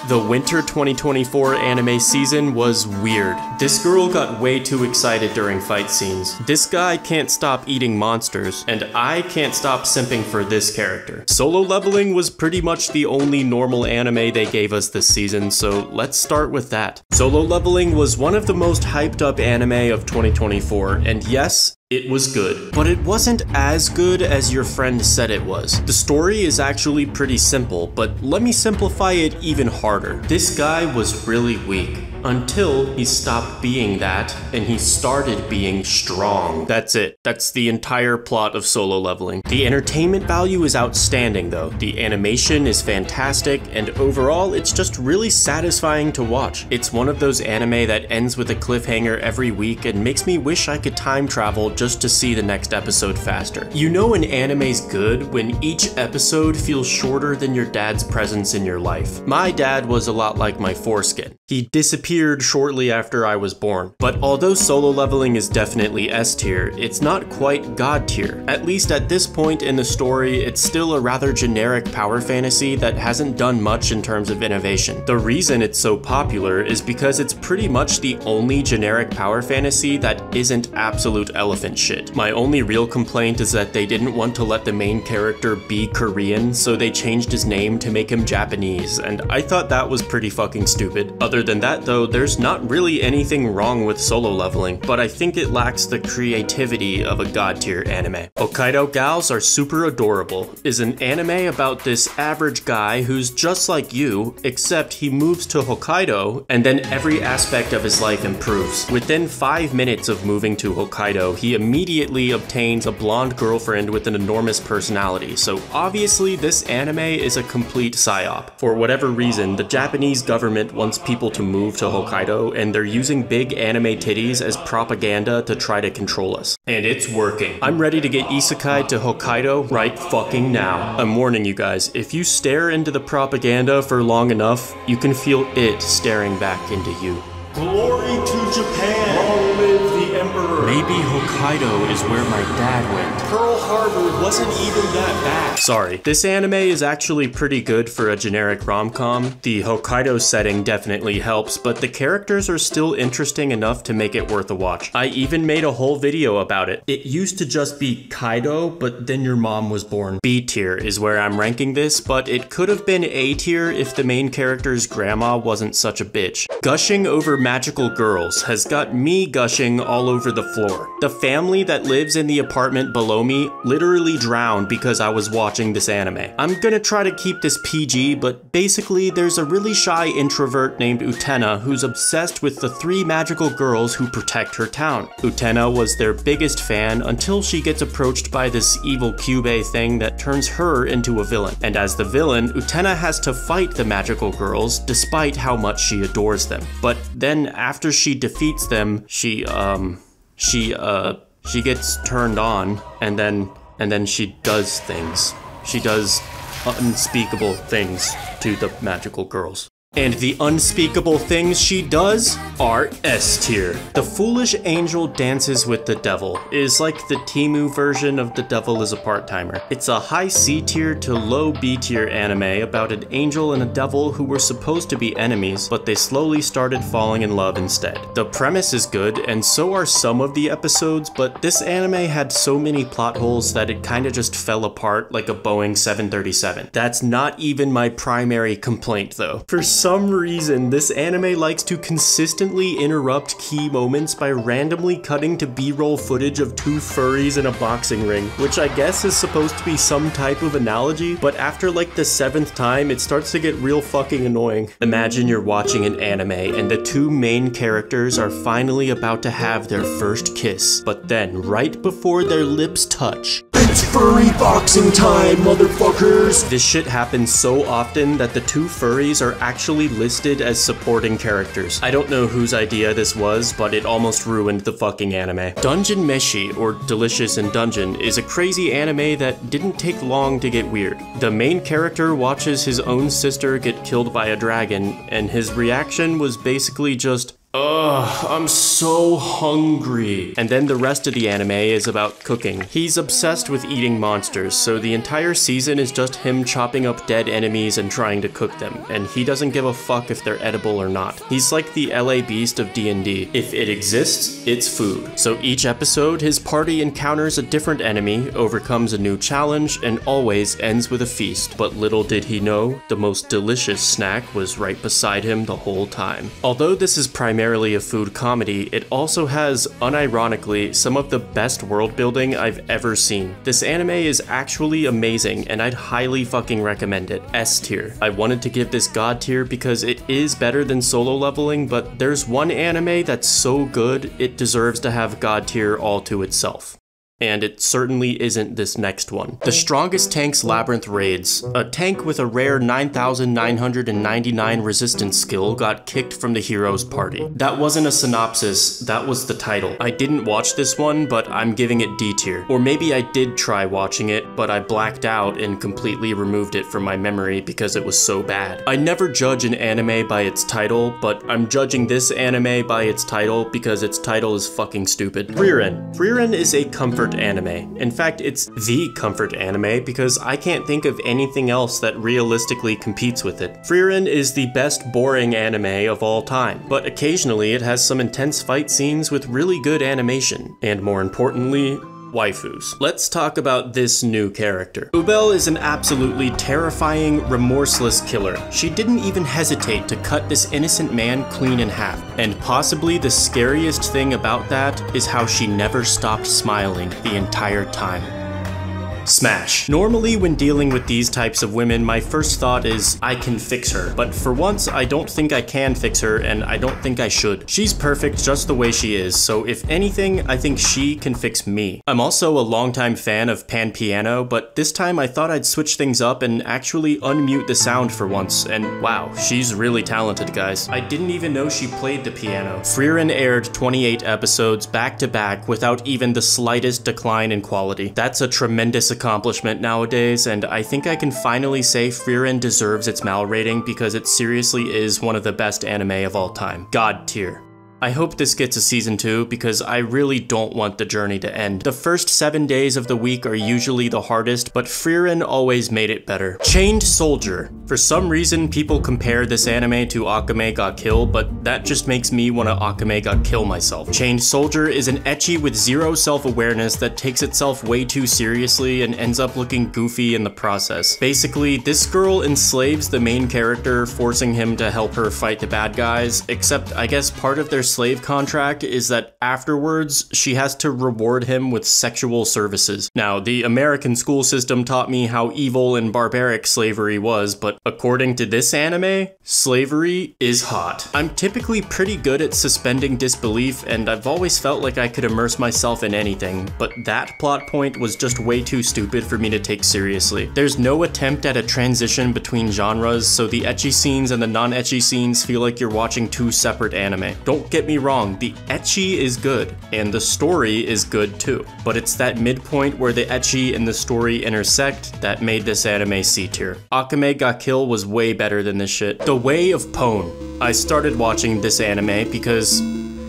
The winter 2024 anime season was weird. This girl got way too excited during fight scenes. This guy can't stop eating monsters, and I can't stop simping for this character. Solo Leveling was pretty much the only normal anime they gave us this season, so let's start with that. Solo Leveling was one of the most hyped up anime of 2024, and yes, it was good, but it wasn't as good as your friend said it was. The story is actually pretty simple, but let me simplify it even harder. This guy was really weak until he stopped being that and he started being strong. That's it. That's the entire plot of Solo Leveling. The entertainment value is outstanding though. The animation is fantastic and overall it's just really satisfying to watch. It's one of those anime that ends with a cliffhanger every week and makes me wish I could time travel just to see the next episode faster. You know an anime's good when each episode feels shorter than your dad's presence in your life. My dad was a lot like my foreskin. He disappeared shortly after I was born. But although Solo Leveling is definitely S tier, it's not quite God tier. At least at this point in the story, it's still a rather generic power fantasy that hasn't done much in terms of innovation. The reason it's so popular is because it's pretty much the only generic power fantasy that isn't absolute elephant shit. My only real complaint is that they didn't want to let the main character be Korean, so they changed his name to make him Japanese, and I thought that was pretty fucking stupid. Other than that though, there's not really anything wrong with Solo Leveling, but I think it lacks the creativity of a god tier anime. Hokkaido Gals Are Super Adorable is an anime about this average guy who's just like you, except he moves to Hokkaido and then every aspect of his life improves. Within 5 minutes of moving to Hokkaido, he immediately obtains a blonde girlfriend with an enormous personality, so obviously this anime is a complete psyop. For whatever reason, the Japanese government wants people to move to Hokkaido, and they're using big anime titties as propaganda to try to control us. And it's working. I'm ready to get isekai to Hokkaido right fucking now. I'm warning you guys, if you stare into the propaganda for long enough, you can feel it staring back into you. Glory to Japan! Long live the Emperor! Maybe Hokkaido is where my dad went. Pearl Harbor wasn't even that bad. Sorry, this anime is actually pretty good for a generic rom-com. The Hokkaido setting definitely helps, but the characters are still interesting enough to make it worth a watch. I even made a whole video about it. It used to just be Kaido, but then your mom was born. B tier is where I'm ranking this, but it could have been A tier if the main character's grandma wasn't such a bitch. Gushing over magical girls has got me gushing all over the floor. The family that lives in the apartment below me literally drowned because I was watching this anime. I'm gonna try to keep this PG, but basically there's a really shy introvert named Utena who's obsessed with the 3 magical girls who protect her town. Utena was their biggest fan until she gets approached by this evil Kyubey thing that turns her into a villain. And as the villain, Utena has to fight the magical girls despite how much she adores them. But then after she defeats them, she gets turned on, and then she does things. She does unspeakable things to the magical girls. And the unspeakable things she does are S tier. The Foolish Angel Dances with the Devil is like the Temu version of The Devil is a Part-Timer. It's a high C tier to low B tier anime about an angel and a devil who were supposed to be enemies, but they slowly started falling in love instead. The premise is good, and so are some of the episodes, but this anime had so many plot holes that it kinda just fell apart like a Boeing 737. That's not even my primary complaint though. For some reason, this anime likes to consistently interrupt key moments by randomly cutting to B-roll footage of 2 furries in a boxing ring, which I guess is supposed to be some type of analogy, but after like the 7th time, it starts to get real fucking annoying. Imagine you're watching an anime and the 2 main characters are finally about to have their first kiss, but then right before their lips touch, it's furry boxing time, motherfuckers! This shit happens so often that the 2 furries are actually listed as supporting characters. I don't know whose idea this was, but it almost ruined the fucking anime. Dungeon Meshi, or Delicious in Dungeon, is a crazy anime that didn't take long to get weird. The main character watches his own sister get killed by a dragon, and his reaction was basically just, Ugh, I'm so hungry. And then the rest of the anime is about cooking. He's obsessed with eating monsters, so the entire season is just him chopping up dead enemies and trying to cook them, and he doesn't give a fuck if they're edible or not. He's like the LA Beast of D&D. If it exists, it's food. So each episode, his party encounters a different enemy, overcomes a new challenge, and always ends with a feast. But little did he know, the most delicious snack was right beside him the whole time. Although this is primarily a food comedy, it also has, unironically, some of the best world building I've ever seen. This anime is actually amazing, and I'd highly fucking recommend it. S tier. I wanted to give this God tier because it is better than Solo Leveling, but there's one anime that's so good, it deserves to have God tier all to itself. And it certainly isn't this next one. The Strongest Tank's Labyrinth raids. A tank with a rare 9,999 resistance skill got kicked from the hero's party. That wasn't a synopsis, that was the title. I didn't watch this one, but I'm giving it D tier. Or maybe I did try watching it, but I blacked out and completely removed it from my memory because it was so bad. I never judge an anime by its title, but I'm judging this anime by its title because its title is fucking stupid. Frieren. Frieren is a comfort anime. In fact, it's the comfort anime because I can't think of anything else that realistically competes with it. Frieren is the best boring anime of all time, but occasionally it has some intense fight scenes with really good animation, and more importantly, waifus. Let's talk about this new character. Ubel is an absolutely terrifying, remorseless killer. She didn't even hesitate to cut this innocent man clean in half. And possibly the scariest thing about that is how she never stopped smiling the entire time. Smash. Normally when dealing with these types of women, my first thought is, I can fix her. But for once, I don't think I can fix her, and I don't think I should. She's perfect just the way she is, so if anything, I think she can fix me. I'm also a longtime fan of Pan Piano, but this time I thought I'd switch things up and actually unmute the sound for once, and wow, she's really talented, guys. I didn't even know she played the piano. Frieren aired 28 episodes back to back without even the slightest decline in quality. That's a tremendous accomplishment nowadays, and I think I can finally say Frieren deserves its Mal rating because it seriously is one of the best anime of all time. God tier. I hope this gets a season 2 because I really don't want the journey to end. The first 7 days of the week are usually the hardest, but Frieren always made it better. Chained Soldier. For some reason, people compare this anime to Akame ga Kill, but that just makes me want to Akame ga Kill myself. Chained Soldier is an ecchi with zero self-awareness that takes itself way too seriously and ends up looking goofy in the process. Basically, this girl enslaves the main character, forcing him to help her fight the bad guys, except I guess part of their slave contract is that afterwards she has to reward him with sexual services. Now, the American school system taught me how evil and barbaric slavery was, but according to this anime, slavery is hot. I'm typically pretty good at suspending disbelief, and I've always felt like I could immerse myself in anything, but that plot point was just way too stupid for me to take seriously. There's no attempt at a transition between genres, so the ecchi scenes and the non-ecchi scenes feel like you're watching two separate anime. Don't get me wrong, the ecchi is good, and the story is good too. But it's that midpoint where the ecchi and the story intersect that made this anime C tier. Akame ga Kill was way better than this shit. The Way of Pone. I started watching this anime because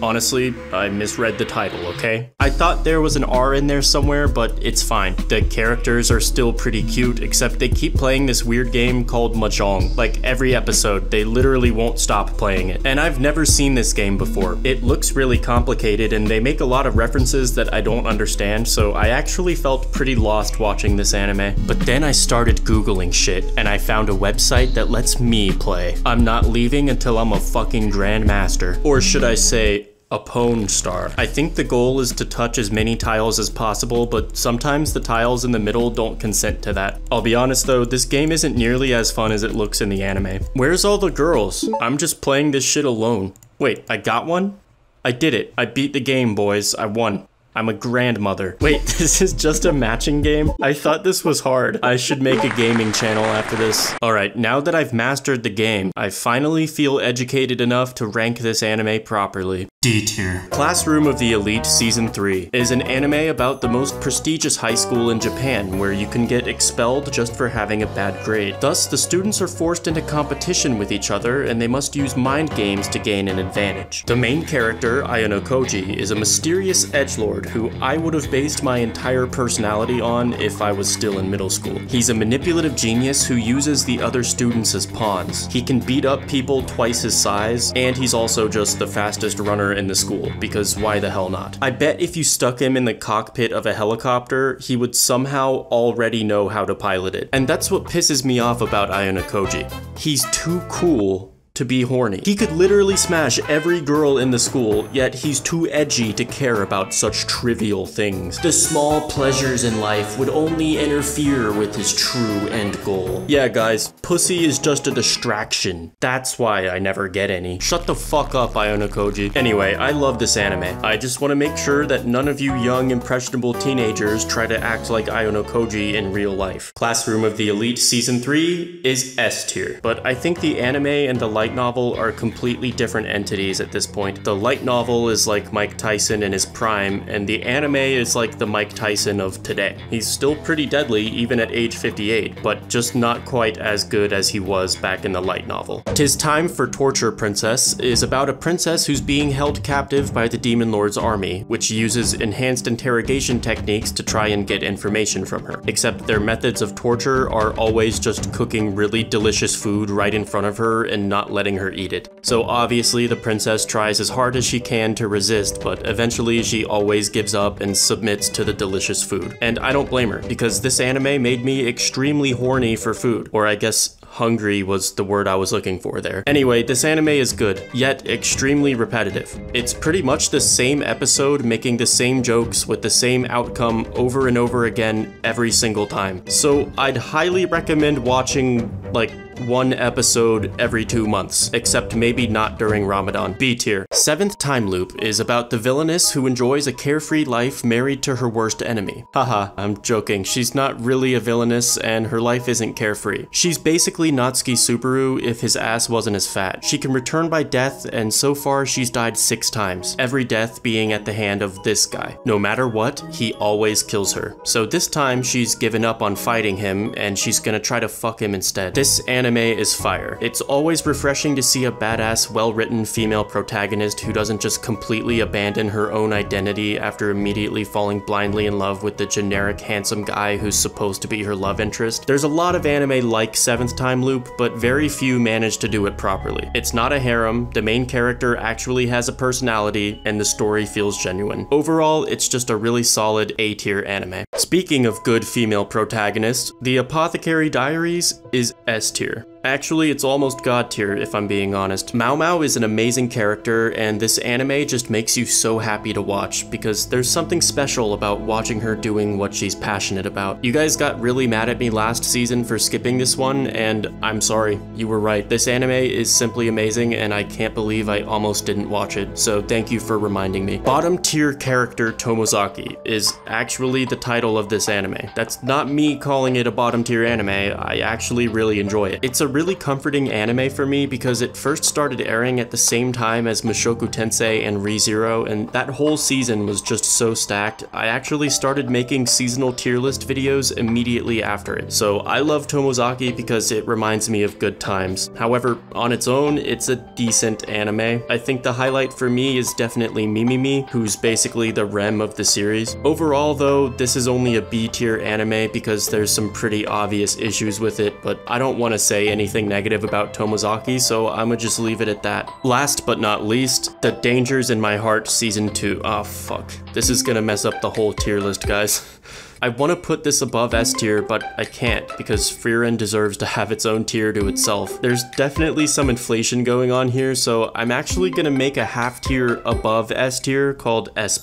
honestly, I misread the title, okay? I thought there was an R in there somewhere, but it's fine. The characters are still pretty cute, except they keep playing this weird game called Mahjong. Like every episode, they literally won't stop playing it. And I've never seen this game before. It looks really complicated, and they make a lot of references that I don't understand, so I actually felt pretty lost watching this anime. But then I started Googling shit, and I found a website that lets me play. I'm not leaving until I'm a fucking grandmaster. Or should I say, a Pone star. I think the goal is to touch as many tiles as possible, but sometimes the tiles in the middle don't consent to that. I'll be honest though, this game isn't nearly as fun as it looks in the anime. Where's all the girls? I'm just playing this shit alone. Wait, I got one? I did it. I beat the game, boys. I won. I'm a grandmother. Wait, this is just a matching game? I thought this was hard. I should make a gaming channel after this. Alright, now that I've mastered the game, I finally feel educated enough to rank this anime properly. D tier. Classroom of the Elite Season 3 is an anime about the most prestigious high school in Japan where you can get expelled just for having a bad grade. Thus, the students are forced into competition with each other and they must use mind games to gain an advantage. The main character, Ayano Koji, is a mysterious edgelord who I would have based my entire personality on if I was still in middle school. He's a manipulative genius who uses the other students as pawns. He can beat up people twice his size, and he's also just the fastest runner in the school, because why the hell not? I bet if you stuck him in the cockpit of a helicopter, he would somehow already know how to pilot it. And that's what pisses me off about Ayano Koji. He's too cool to be horny. He could literally smash every girl in the school, yet he's too edgy to care about such trivial things. The small pleasures in life would only interfere with his true end goal. Yeah guys, pussy is just a distraction. That's why I never get any. Shut the fuck up, Ayano Koji. Anyway, I love this anime. I just want to make sure that none of you young impressionable teenagers try to act like Ayano Koji in real life. Classroom of the Elite Season 3 is S tier, but I think the anime and the light novel are completely different entities at this point. The light novel is like Mike Tyson in his prime, and the anime is like the Mike Tyson of today. He's still pretty deadly even at age 58, but just not quite as good as he was back in the light novel. 'Tis Time for Torture Princess is about a princess who's being held captive by the Demon Lord's army, which uses enhanced interrogation techniques to try and get information from her. Except their methods of torture are always just cooking really delicious food right in front of her and not letting her eat it. So obviously the princess tries as hard as she can to resist, but eventually she always gives up and submits to the delicious food. And I don't blame her, because this anime made me extremely horny for food, or I guess hungry was the word I was looking for there. Anyway, this anime is good, yet extremely repetitive. It's pretty much the same episode making the same jokes with the same outcome over and over again every single time. So I'd highly recommend watching like one episode every 2 months, except maybe not during Ramadan. B tier. Seventh Time Loop is about the villainess who enjoys a carefree life married to her worst enemy. Haha, I'm joking. She's not really a villainess and her life isn't carefree. She's basically Natsuki Subaru if his ass wasn't as fat. She can return by death, and so far she's died 6 times, every death being at the hand of this guy. No matter what, he always kills her. So this time she's given up on fighting him and she's gonna try to fuck him instead. This anime is fire. It's always refreshing to see a badass, well-written female protagonist who doesn't just completely abandon her own identity after immediately falling blindly in love with the generic handsome guy who's supposed to be her love interest. There's a lot of anime like Seventh Time Loop, but very few manage to do it properly. It's not a harem, the main character actually has a personality, and the story feels genuine. Overall, it's just a really solid A-tier anime. Speaking of good female protagonists, the Apothecary Diaries is S tier. Actually, it's almost God tier if I'm being honest. Mao Mao is an amazing character, and this anime just makes you so happy to watch, because there's something special about watching her doing what she's passionate about. You guys got really mad at me last season for skipping this one, and I'm sorry, you were right. This anime is simply amazing, and I can't believe I almost didn't watch it, so thank you for reminding me. Bottom tier character Tomozaki is actually the title of this anime. That's not me calling it a bottom tier anime, I actually really enjoy it. It's a really comforting anime for me because it first started airing at the same time as Mushoku Tensei and ReZero, and that whole season was just so stacked. I actually started making seasonal tier list videos immediately after it. So I love Tomozaki because it reminds me of good times. However, on its own, it's a decent anime. I think the highlight for me is definitely Mimimi, who's basically the Rem of the series. Overall though, this is only a B tier anime because there's some pretty obvious issues with it, but I don't want to say anything negative about Tomozaki, so I'ma just leave it at that. Last but not least, The Dangers in My Heart Season 2. Oh fuck. This is gonna mess up the whole tier list, guys. I want to put this above S tier, but I can't because Frieren deserves to have its own tier to itself. There's definitely some inflation going on here, so I'm actually gonna make a half tier above S tier called S+.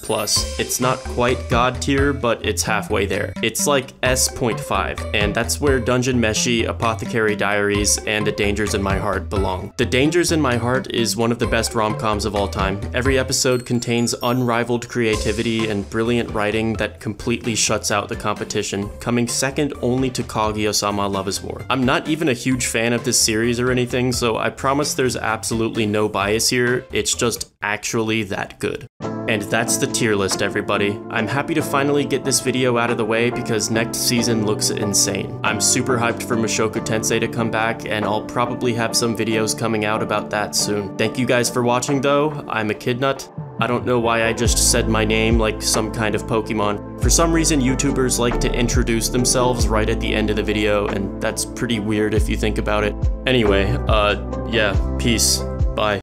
It's not quite God tier, but it's halfway there. It's like S.5, and that's where Dungeon Meshi, Apothecary Diaries, and The Dangers in My Heart belong. The Dangers in My Heart is one of the best rom-coms of all time. Every episode contains unrivaled creativity and brilliant writing that completely shuts out the competition, coming second only to Kaguya-sama Love is War. I'm not even a huge fan of this series or anything, so I promise there's absolutely no bias here, it's just actually that good. And that's the tier list, everybody. I'm happy to finally get this video out of the way because next season looks insane. I'm super hyped for Mushoku Tensei to come back, and I'll probably have some videos coming out about that soon. Thank you guys for watching though. I'm Echidnut. I don't know why I just said my name like some kind of Pokemon. For some reason, YouTubers like to introduce themselves right at the end of the video, and that's pretty weird if you think about it. Anyway, yeah, peace. Bye.